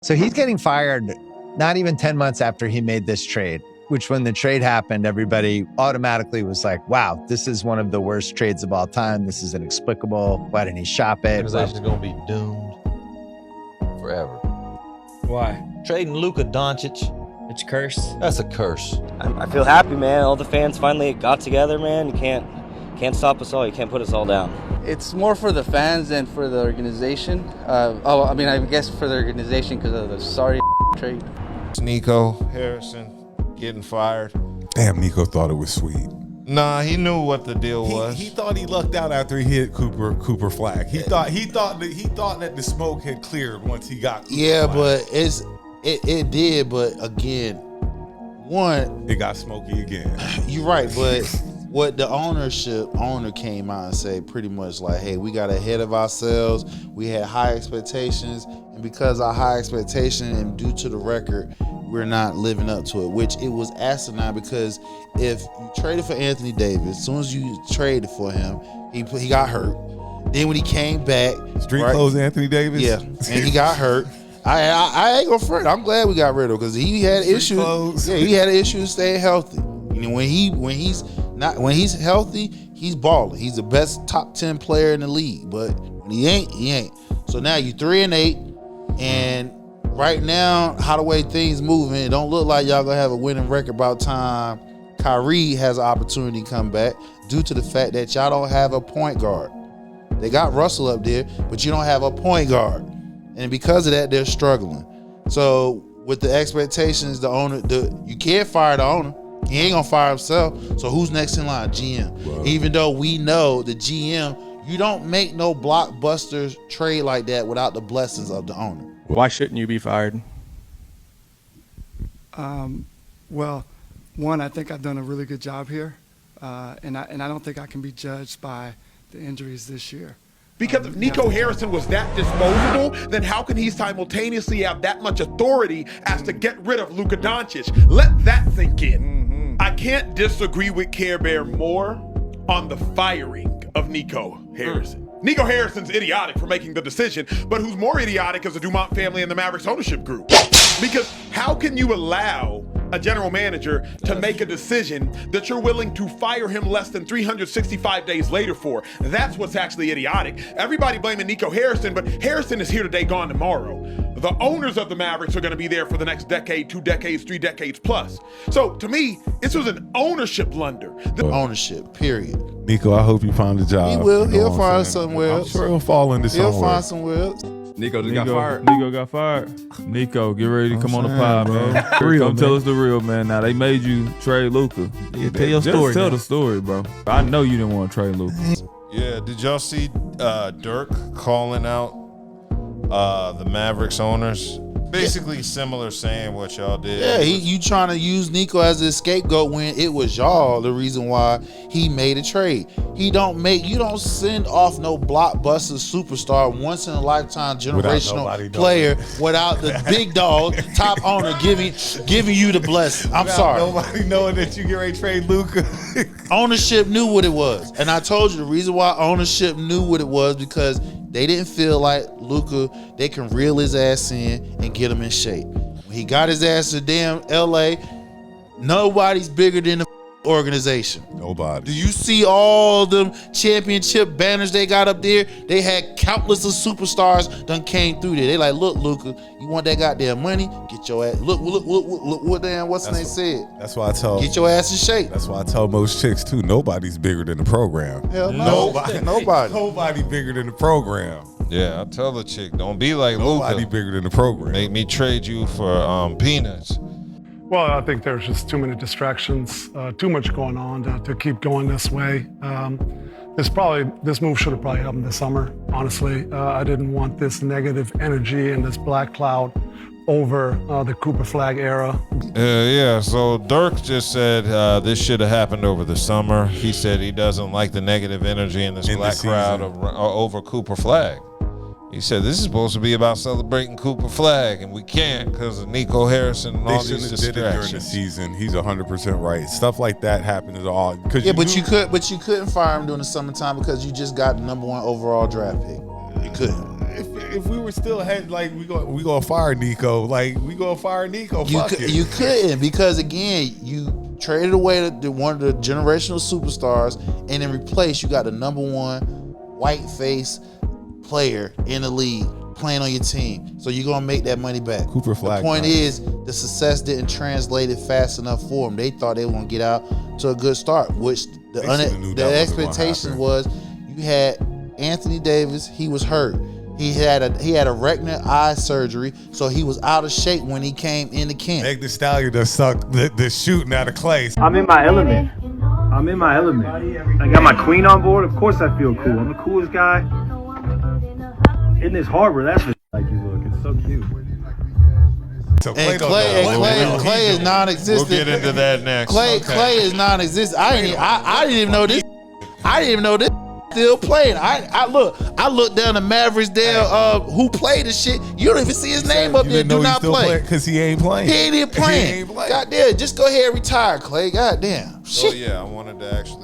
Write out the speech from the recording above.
So he's getting fired not even 10 months after he made this trade, which when the trade happened, everybody automatically was like, wow, this is one of the worst trades of all time. This is inexplicable. Why didn't he shop it? The organization's going to be doomed forever. Why? Trading Luka Doncic. It's a curse. That's a curse. I feel happy, man. All the fans finally got together, man. You can't stop us all. You can't put us all down. It's more for the fans than for the organization. I guess for the organization because of the sorry trade. Nico Harrison getting fired. Damn, Nico thought it was sweet. Nah, he knew what the deal was. He thought he lucked out after he hit Cooper Flag. He thought that the smoke had cleared once he got Cooper Flag. But it did. But again, it got smoky again. You're right, but what the owner came out and said pretty much like, hey, we got ahead of ourselves. We had high expectations, and because our high expectation and due to the record, we're not living up to it, which it was asinine because if you traded for Anthony Davis, as soon as you traded for him, he got hurt. Then when he came back, Street clothes Anthony Davis? Yeah, and he got hurt. I ain't gonna front. I'm glad we got rid of him because he had issues. Yeah, he had issues staying healthy. You know, when he's healthy, he's balling. He's the best top 10 player in the league. But when he ain't. So now you 3-8, and right now, how the way things moving, it don't look like y'all gonna have a winning record by the time Kyrie has an opportunity to come back due to the fact that y'all don't have a point guard. They got Russell up there, but you don't have a point guard. And because of that, they're struggling. So with the expectations, the owner, you can't fire the owner. He ain't gonna fire himself. So who's next in line? GM. Wow. Even though we know the GM, you don't make no blockbuster trade like that without the blessings of the owner. Why shouldn't you be fired? Well, one, I think I've done a really good job here, and I don't think I can be judged by the injuries this year. Because if Nico Harrison was that disposable, then how can he simultaneously have that much authority as to get rid of Luka Doncic? Let that sink in. I can't disagree with Care Bear more on the firing of Nico Harrison. Nico Harrison's idiotic for making the decision, but who's more idiotic is the Dumont family and the Mavericks ownership group. Because how can you allow a general manager to make a decision that you're willing to fire him less than 365 days later for? That's what's actually idiotic. Everybody blaming Nico Harrison, but Harrison is here today, gone tomorrow. The owners of the Mavericks are going to be there for the next decade, 2 decades, 3 decades plus. So to me, this was an ownership blunder. Ownership, period. Nico, I hope you find a job. He will. He'll find somewhere else. I'm sure he'll fall into somewhere. He'll find somewhere else. Nico got fired. Nico got fired. Nico, get ready to come on the pod, bro. Come tell us the real, man. Now, they made you trade Luka. Yeah, tell your story. Just tell the story, bro. I know you didn't want to trade Luka. Yeah, did y'all see Dirk calling out the Mavericks owners? Basically similar, saying what y'all did. Yeah, you trying to use Nico as a scapegoat when it was y'all the reason why he made a trade. You don't send off no blockbuster superstar, once in a lifetime generational player without the big dog top owner giving you the blessing. I'm sorry. Nobody knowing that you get ready to trade Luka. Ownership knew what it was, and I told you the reason why ownership knew what it was because they didn't feel like Luka, they can reel his ass in and get him in shape. When he got his ass to damn LA, nobody's bigger than the organization. Nobody. Do you see all them championship banners they got up there? They had countless of superstars done came through there. They like, look, Luka, you want that goddamn money? Get your ass. Look what damn what's the name said. That's why I tell. Get your ass in shape. That's why I tell most chicks too. Nobody's bigger than the program. Hell no. Nobody. Nobody bigger than the program. Yeah, I tell the chick, don't be like Luka. Nobody bigger than the program. Make me trade you for peanuts. Well, I think there's just too many distractions, too much going on to keep going this way. This move should have probably happened this summer, honestly. I didn't want this negative energy and this black cloud over the Cooper Flag era. Yeah, so Dirk just said this should have happened over the summer. He said he doesn't like the negative energy in this black crowd over Cooper Flag. He said this is supposed to be about celebrating Cooper Flag, and we can't because of Nico Harrison and all these distractions. Did it during the season. He's 100% right. Stuff like that happens all. Yeah, but you couldn't fire him during the summertime because you just got the #1 overall draft pick. You couldn't. if we were still had like we gonna fire Nico, like we gonna fire Nico. You couldn't, because again, you traded away one of the generational superstars, and in replace you got the number one white face player in the league playing on your team. So you're gonna make that money back. Cooper Flag. The point is, the success didn't translate it fast enough for them. They thought they were gonna get out to a good start, which the expectation was you had Anthony Davis. He was hurt. He had a retina eye surgery, so he was out of shape when he came into camp. Meg the Stallion that sucked the shooting out of Clay. I'm in my element. I got my queen on board. Of course I feel cool. I'm the coolest guy in this harbor. That's what like you look. It's so cute. So Clay is non-existent. We'll get into that next. Clay is non-existent. I didn't even know this. I didn't even know this still playing. I looked down the Mavericks there who played the shit. You don't even see his name up there. Do not play because he ain't playing. He ain't even playing. God damn, just go ahead and retire, Clay. God damn. So yeah, I wanted to actually